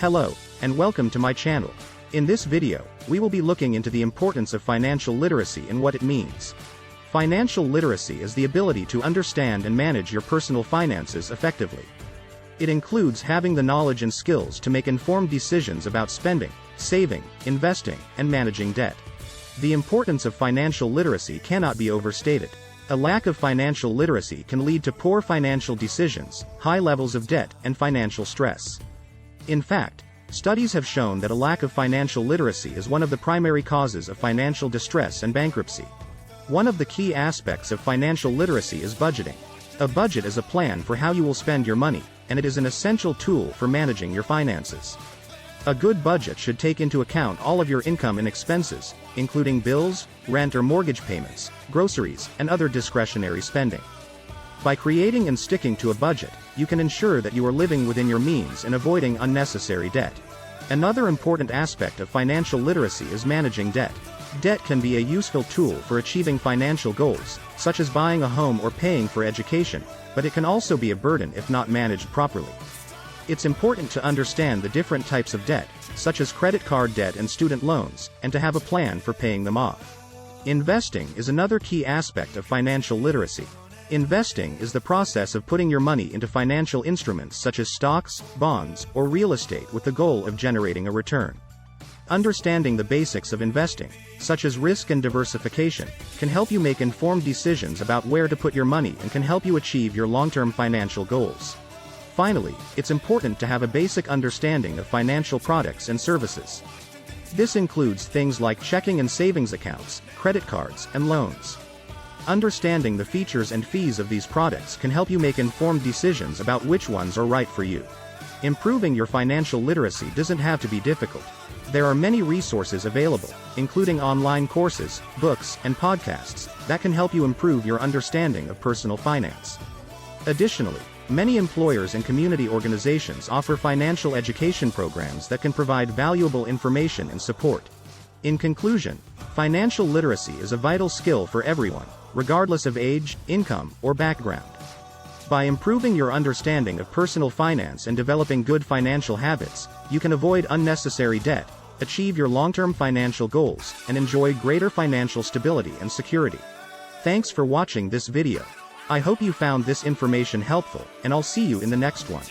Hello, and welcome to my channel. In this video, we will be looking into the importance of financial literacy and what it means. Financial literacy is the ability to understand and manage your personal finances effectively. It includes having the knowledge and skills to make informed decisions about spending, saving, investing, and managing debt. The importance of financial literacy cannot be overstated. A lack of financial literacy can lead to poor financial decisions, high levels of debt, and financial stress. In fact, studies have shown that a lack of financial literacy is one of the primary causes of financial distress and bankruptcy. One of the key aspects of financial literacy is budgeting. A budget is a plan for how you will spend your money, and it is an essential tool for managing your finances. A good budget should take into account all of your income and expenses, including bills, rent or mortgage payments, groceries, and other discretionary spending. By creating and sticking to a budget, you can ensure that you are living within your means and avoiding unnecessary debt. Another important aspect of financial literacy is managing debt. Debt can be a useful tool for achieving financial goals, such as buying a home or paying for education, but it can also be a burden if not managed properly. It's important to understand the different types of debt, such as credit card debt and student loans, and to have a plan for paying them off. Investing is another key aspect of financial literacy. Investing is the process of putting your money into financial instruments such as stocks, bonds, or real estate with the goal of generating a return. Understanding the basics of investing, such as risk and diversification, can help you make informed decisions about where to put your money and can help you achieve your long-term financial goals. Finally, it's important to have a basic understanding of financial products and services. This includes things like checking and savings accounts, credit cards, and loans. Understanding the features and fees of these products can help you make informed decisions about which ones are right for you. Improving your financial literacy doesn't have to be difficult. There are many resources available, including online courses, books, and podcasts, that can help you improve your understanding of personal finance. Additionally, many employers and community organizations offer financial education programs that can provide valuable information and support. In conclusion, financial literacy is a vital skill for everyone, regardless of age, income, or background. By improving your understanding of personal finance and developing good financial habits, you can avoid unnecessary debt, achieve your long-term financial goals, and enjoy greater financial stability and security. Thanks for watching this video. I hope you found this information helpful, and I'll see you in the next one.